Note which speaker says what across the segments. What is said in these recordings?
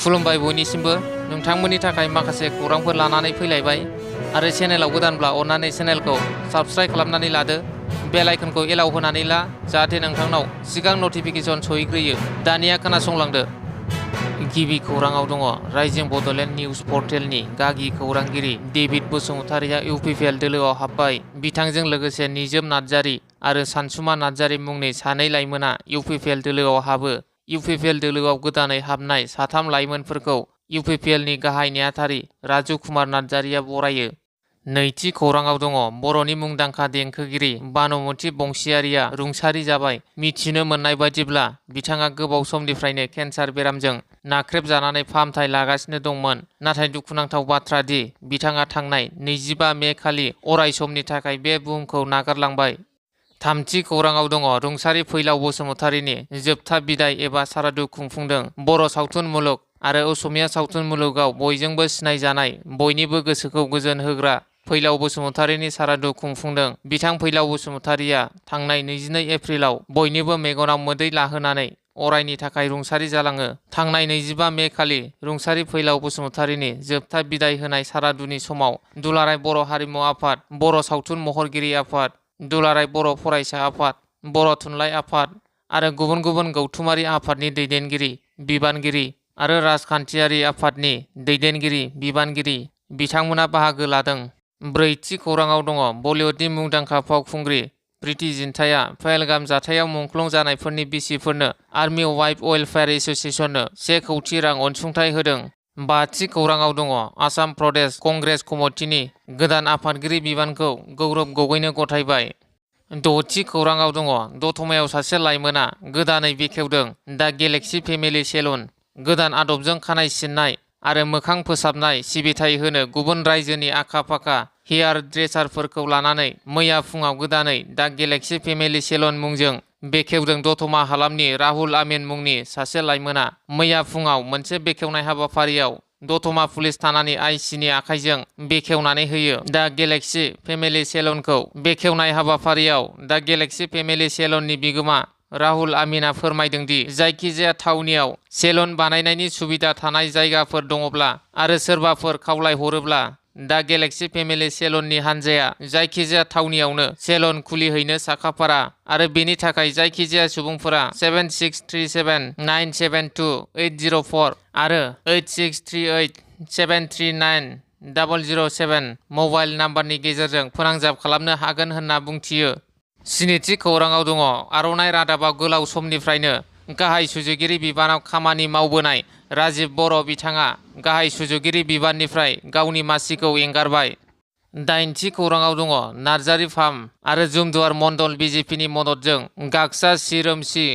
Speaker 1: खुलुमबाय बयनिसिमबो नोंथांमोननि थाखाय माखासे खौरांफोर लानानै फैलायबाय आरो चेनेलाव गोदानब्ला अन्नानै चेनेलखौ साबस्क्राइब खालामनानै लादो बेल आइकनखौ एलाव होनानै ला जाहाथे नोंथांनाव सिगां नटिफिकेसन सहैग्रोयो दानिया खोनासंलांदो गिबि खौराङाव दङ राइजिं बड'लेण्ड निउज पर्टेलनि गागि खौरांगिरि डेभिड बसुमतारिया इउपिपिएल दोलोआव हाबबाय बिथांजों लोगोसे निजोम नार्जारि आरो सानसुमा नार्जारि मुंनि सानै लाइमोना इउपिपिएल दोलोआव हाबो इउपिपिएल दोलोआव गोदानै हाबनाय साथाम लाइमोनफोरखौ इउपिपिएलनि गाहाय नेहाथारि राजु कुमार नार्जारिया बरायो। नैथि खौराङाव दङ बर'नि मुंदांखा देंखोगिरि बानुमति बंसियारिया रुंसारि जाबाय। मिथिनो मोननाय बायदिब्ला बिथाङा गोबाव समनिफ्रायनो केन्सार बेरामजों नाख्रेबजानानै फाहामथाय लागासिनो दंमोन। नाथाय दुखुनांथाव बाथ्रा दि बिथाङा थांनाय 25 मे खालि अराय समनि थाखाय बे बुहुमखौ नागारलांबाय। थामथि खौराङाव दङ रुंसारि फैलाव बसुमतारिनि जोबथा बिदाय एबा सारादु खुंफुंदों। बर' सावथुन मुलुग आरो असमिया सावथुन मुलुगाव बयजोंबो सिनायजानाय बयनिबो गोसोखौ गोजोन होग्रा फैलाव बसुमतारिनि सारादु खुंफुंदों। बिथां फैलाव बसुमतारिया थांनाय 22 एप्रिलाव बयनिबो मेगनाव मोदै लाहोनानै अरायनि थाखाय रुंसारि जालाङो। थांनाय 25 मे खालि रुंसारि फैलाव बसुमतारिनि जोबथा बिदाय होनाय सारादुनि समाव दुलाराय बर' हारिमु आफाद, बर' सावथुन महरगिरि आफाद, दुलाराय बर' फरायसा आफाद, बर' थुनलाइ आफाद आरो गुबुन गुबुन गौथुमारि आफादनि दैदेनगिरि, बिबानगिरि आरो राजखान्थियारि आफादनि दैदेनगिरि, बिबानगिरि बिथांमोना बाहागो लादों। ब्रैथि खौराङाव दङ बलिउडनि मुंदांखा फावखुंग्रि प्रीति जिन्टाया पहेलगाम जाथायाव मुंख्लं जानायफोरनि बिसिफोरनो आर्मी वाइफ वेलफेयार एस'सिएशननो 1 कौटि रां अनसुंथाइ होदों। बाथि खौराङाव दङ आसाम प्रदेश कंग्रेस कमिटिनि गोदान आफादगिरि बिबानखौ गौरब गगैनो गथायबाय। द'थि खौराङाव दङ दतमायाव सासे लाइमोना गोदानै बेखेवदों दा गेलेक्सि फेमिलि सेलुन। गोदान आदबजों खानाय सिननाय आरो मोखां फोसाबनाय सिबिथाय होनो गुबुन रायजोनि आखा-फाखा हेयार ड्रेसारफोरखौ लानानै मैया फुङाव गोदानै दा गेलेक्सि फेमिलि सेलुन मुंजों बेखेवदों दतमा हालामनि राहुल आमिन मुंनि सासे लाइमोना। मैया फुङाव मोनसे बेखेवनाय हाबाफारियाव दतमा पुलिस थानानि आइसिनि आखाइजों बेखेवनानै होयो। दा गेलेक्सि फेमिलि सेलुनखौ बेखेवनाय हाबाफारियाव दा गेलेक्सि फेमिलि सेलुननि बिगोमा राहुल आमिना फोरमायदों दि जायखिजाया थावनियाव सेलुन बानायनायनि सुबिदा थानाय जायगाफोर दङब्ला आरो सोरबाफोर खावलायहरोब्ला दा गेलेक्सि फेमिलि सेलुननि हानजाया जायखिजाया थावनियावनो सेलुन खुलिहैनो साखाफारा आरो बेनि थाखाय जायखिजाया सुबुंफोरा 7637972804 आरो 8638739007 मबाइल नाम्बारनि गेजेरजों फोनांजाब खालामनो हागोन होनना बुंथियो। स्निथि खौराङाव दङ आर'नाइ रादाबाव गोलाव समनिफ्रायनो गाहाय सुजुगिरि बिबानाव खामानि मावबोनाय राजिब बर' बिथाङा गाहाय सुजुगिरि बिबाननिफ्राय गावनि मासिखौ एंगारबाय। दाइनथि खौराङाव दङ नार्जारि फार्म आरो जुमदुवार मण्डल बिजेपिनि मददजों गागसा सि-रोमसि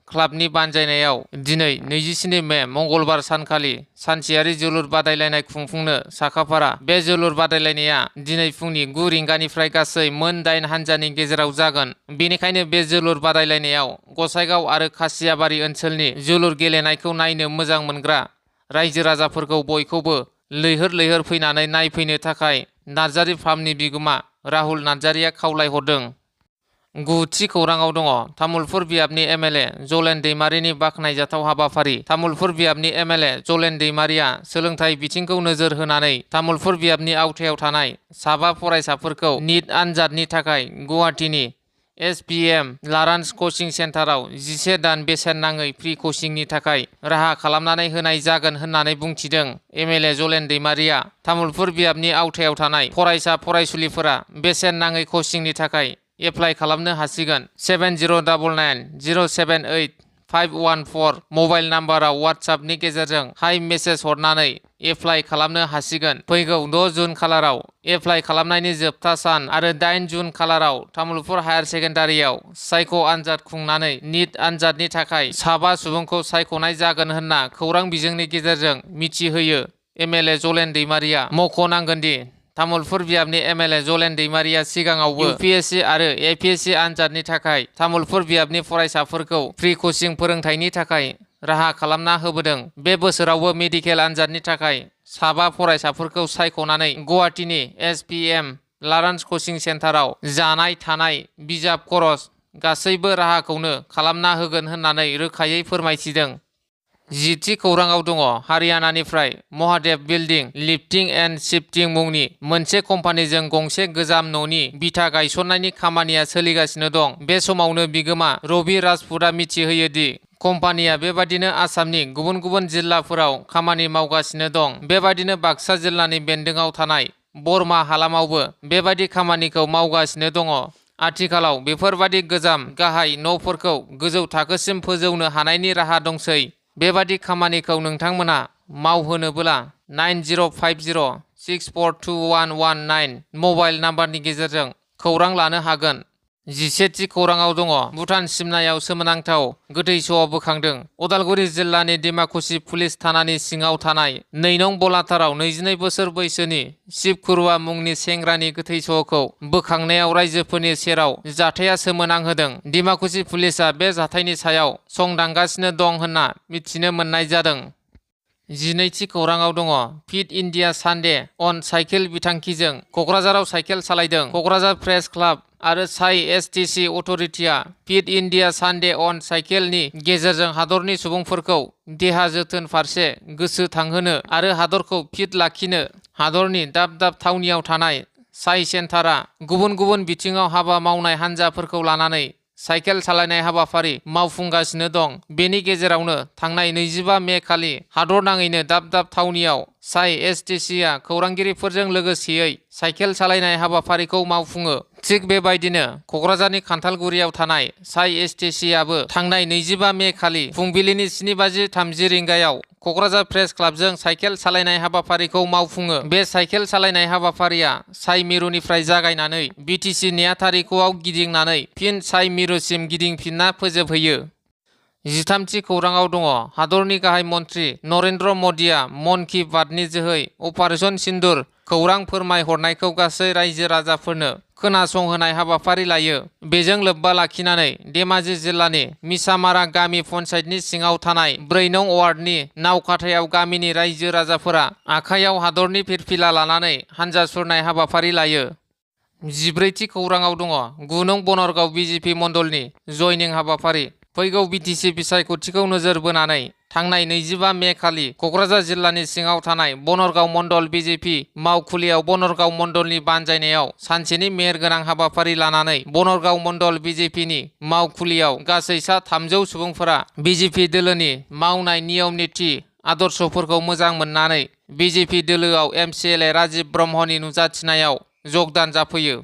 Speaker 1: क्लाबनि बानजायनायाव दिनै 27 मे मंगलबार सानखालि सानसेयारि जोलुर बादायलायनाय खुंफुंनो साखाफारा। बे जोलुर बादायलायनाया दिनै फुंनि 9 रिंगानिफ्राय गासै मोन 8 हानजानि गेजेराव जागोन। बेनिखायनो बे जोलुर बादायलायनायाव गसाइगाव आरो खासियाबारि ओनसोलनि जोलुर गेलेनायखौ नायनो मोजां मोनग्रा रायजो राजाफोरखौ बयखौबो लैहोर लैहोर फैनानै नायफैनो थाखाय नार्जारि फार्मनि बिगोमा राहुल नार्जारिया खावलायहरदों। गुथि खौराङाव दङ तामुलपुर बियाबनि एमएलए जलेन दैमारिनि बाखनायजाथाव हाबाफारि। तामुलपुर बियाबनि एमएलए जलेन दैमारिया सोलोंथाइ बिथिंखौ नोजोर होनानै तामुलपुर बियाबनि आवथायाव थानाय 7 फरायसाफोरखौ निट आनजादनि थाखाय गुवाहाटीनि एसपिएम लारान्स कचिं सेन्टाराव 11 दान बेसेन नाङै फ्रि कचिंनि थाखाय राहा खालामनानै होनाय जागोन होननानै बुंथिदों। एमएलए जलेन दैमारिया तामुलपुर बियाबनि आवथायाव थानाय फरायसा फरायसुलिफोरा बेसेन नाङै कचिंनि थाखाय एप्लाइ खालामनो हासिगोन। 7099078514 मबाइल नाम्बाराव वाट्सएपनि गेजेरजों हाय मेसेज हरनानै एप्लाइ खालामनो हासिगोन। फैगौ 6 जुन खालाराव एप्लाइ खालामनायनि जोबथा सान आरो 8 जुन खालाराव तामुलपुर हायार सेकेन्डारियाव सायख' आनजाद खुंनानै निट आनजादनि थाखाय 7 सुबुंखौ सायख'नाय जागोन होनना खौरां बिजोंनि गेजेरजों मिथिहोयो एमएलए जलेन दैमारिया। मख'नांगोन दि तामुलपुर बियाबनि एमएलए जलेन दैमारिया सिगाङावबो इउपिएससि आरो एपिएससि आनजादनि थाखाय तामुलपुर बियाबनि फरायसाफोरखौ फ्रि कचिं फोरोंथायनि थाखाय राहा खालामना होबोदों। बे बोसोरावबो मेडिकेल आनजादनि थाखाय 7 फरायसाफोरखौ सायख'नानै गुवाहाटीनि एसपिएम लारान्स कचिं सेन्टाराव जानाय थानाय बिजाब खरस गासैबो राहाखौनो खालामना होगोन होननानै रोखायै फोरमायथिदों। 10थि खौराङाव दङ हारियानानिफ्राय महादेव बिल्डिं लिफ्टिं एन्ड शिफ्टिं मुंनि मोनसे कम्पानिजों गंसे गोजाम न'नि बिथा गायसननायनि खामानिया सोलिगासिनो दं। बे समावनो बिगोमा रबि राजपुतआ मिथिहोयो दि कम्पानिया बेबादिनो आसामनि गुबुन गुबुन जिल्लाफोराव खामानि मावगासिनो दं। बेबादिनो बाक्सा जिल्लानि बेन्दोंआव थानाय बरमा हालामावबो बेबादि खामानिखौ मावगासिनो दङ। आथिखालाव बेफोरबादि गोजाम गाहाय न'फोरखौ गोजौ थाखोसिम फोजौनो हानायनि राहा दंसै। बेबादि खामानिखौ नोंथांमोना मावहोनोबोला 9050642119 मबाइल नाम्बारनि गेजेरजों खौरां लानो हागोन। 11थि खौराङाव दङ भुटान सिमनायाव सोमोनांथाव गोथै सह बोखांदों। उदालगुरि जिल्लानि डिमाकुसि पुलिस थानानि सिङाव थानाय 2 नं बलाथाराव 22 बोसोर बैसोनि शिब खुरुवा मुंनि सेंग्रानि गोथै सहखौ बोखांनायाव राइजोफोरनि सेराव जाथाया सोमोनांहोदों। डिमाकुसि पुलिसआ बे जाथायनि सायाव संदांगासिनो दं होनना मिथिनो मोननाय जादों। 12थि खौराङाव दङ फिट इन्डिया सानडे अन साइकेल बिथांखिजों क'क्राझाराव साइकेल सालायदों। क'क्राझार प्रेस क्लाब आरो साइ एसटिसि अथ'रिटिया फिट इन्डिया सानडे अन साइकेलनि गेजेरजों हादरनि सुबुंफोरखौ देहा जोथोन फारसे गोसो थांहोनो आरो हादरखौ फिट लाखिनो हादरनि दाब दाब थावनियाव थानाय साइ सेन्टारआ गुबुन गुबुन बिथिङाव हाबा मावनाय हान्जाफोरखौ लानानै साइकेल सालायनाय हाबाफारि मावफुंगासिनो दं। बेनि गेजेरावनो थांनाय 25 मे खालि हादरनाङैनो दाब दाब थावनियाव साइ एसटिसिआ खौरांगिरिफोरजों लोगोसेयै साइकेल सालायनाय हाबाफारिखौ मावफुङो। थिग बेबायदिनो क'क्राझारनि खान्थालगुरियाव थानाय साइ एसटिसिआबो थांनाय 25 मे खालि फुंबिलिनि 7:30 रिंगायाव क'क्राझार प्रेस क्लाबजों साइकेल सालायनाय हाबाफारिखौ मावफुङो। बे साइकेल सालायनाय हाबाफारिया साइ मिरुनिफ्राय जागायनानै बिटिसि नेहाथारिख'आव गिदिंनानै फिन साइ मिरुसिम गिदिंफिनना फोजोबहैयो। 13थि खौराङाव दङ हादरनि गाहाय मन्त्रि नरेन्द्र मदिया मन की बातनि जोहै अपारेशन सिन्दुर खौरां फोरमायहरनायखौ गासै रायजो राजाफोरनो खोनासंहोनाय हाबाफारि लायो। बेजों लोब्बा लाखिनानै धेमाजि जिल्लानि मिसामारा गामि पन्चायतनि सिङाव थानाय 4 नं वार्डनि नावखाथायाव गामिनि रायजो राजाफोरा आखायाव हादरनि फिरफिला लानानै हानजा सुरनाय हाबाफारि लायो। 14थि खौराङाव दङ 9 नं बनरगाव बिजेपि मण्डलनि जयनिं हाबाफारि। फैगौ बिटिसि बिसायख'थिखौ नोजोर बोनानै थांनाय 25 मे खालि क'क्राझार जिल्लानि सिङाव थानाय बनरगाव मण्डल बिजेपि मावखुलियाव बनरगाव मण्डलनि बानजायनायाव सानसेनि मेहेरगोनां हाबाफारि लानानै बनरगाव मण्डल बिजेपिनि मावखुलियाव गासै सा 300 सुबुंफोरा बिजेपि दोलोनि मावनाय नियम निति आदर्शफोरखौ मोजां मोननानै बिजेपि दोलोआव एमसिएलए राजिब ब्रह्मनि नुजाथिनायाव जगदान जाफैयो।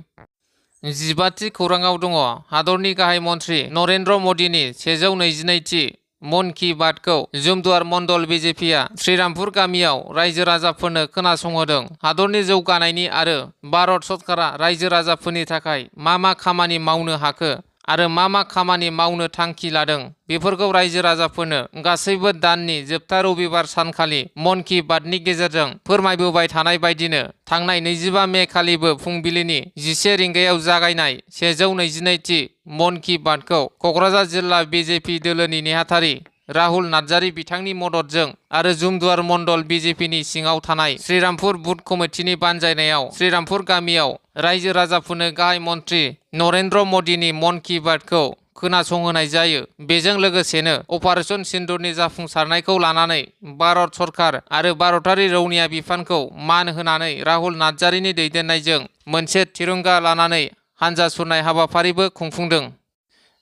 Speaker 1: 15थि खौराङाव दङ हादरनि गाहाय मन्त्रि नरेन्द्र मदिनि 122थि मन की बातखौ जुमदुवार मण्डल बिजेपिआ श्रीरामपुर गामियाव रायजो राजाफोरनो खोनासंहोदों। हादरनि जौगानायनि आरो भारत सरकारा रायजो राजाफोरनि थाखाय मा खामानि मावनो हाखो आरो मा खामानि मावनो थांखि लादों बेफोरखौ रायजो राजाफोरनो गासैबो दाननि जोबथा रबिबार सानखालि मन की बातनि गेजेरजों फोरमायबोबाय थानाय बायदिनो थांनाय 25 मे खालिबो फुंबिलिनि 11 रिंगायाव जागायनाय 122थि मन की बातखौ क'क्राझार जिल्ला बिजेपि दोलोनि नेहाथारि राहुल नार्जारी बिथांनि मददजों आरो जुमदुवार मण्डल बिजेपिनि सिङाव थानाय श्रीरामपुर बुथ कमिटिनि बानजायनायाव श्रीरामपुर गामियाव रायजो राजाफोरनो गाहाय मन्त्रि नरेन्द्र मदिनि मन की बातखौ खोनासंहोनाय जायो। बेजों लोगोसेनो अपारेशन सिन्दुरनि जाफुंसारनायखौ लानानै भारत सरकार आरो भारतारि रौनिया बिफानखौ मान होनानै राहुल नार्जारीनि दैदेननायजों मोनसे तिरंगा लानानै हानजा सुरनाय हाबाफारिबो खुंफुंदों।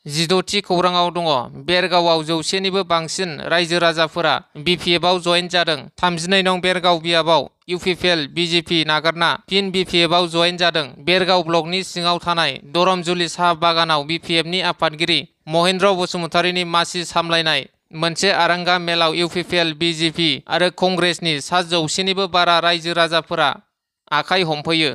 Speaker 1: 16थि खौराङाव दङ बेरगावआव 100निबो बांसिन रायजो राजाफोरा बिपिएफआव जयेन जादों। 32 नं बेरगाव बियाबाव इउपिपिएल बिजेपि नागारना फिन बिपिएफआव जयेन जादों। बेरगाव ब्लकनि सिङाव थानाय दरमजुलि साहा बागानाव बिपिएफनि आफादगिरि महेन्द्र बसुमतारीनि मासि सामलायनाय मोनसे आरांगा मेलाव इउपिपिएल बिजेपि आरो कंग्रेसनि सा 100निबो बारा रायजो राजाफोरा आखाइ हमफैयो।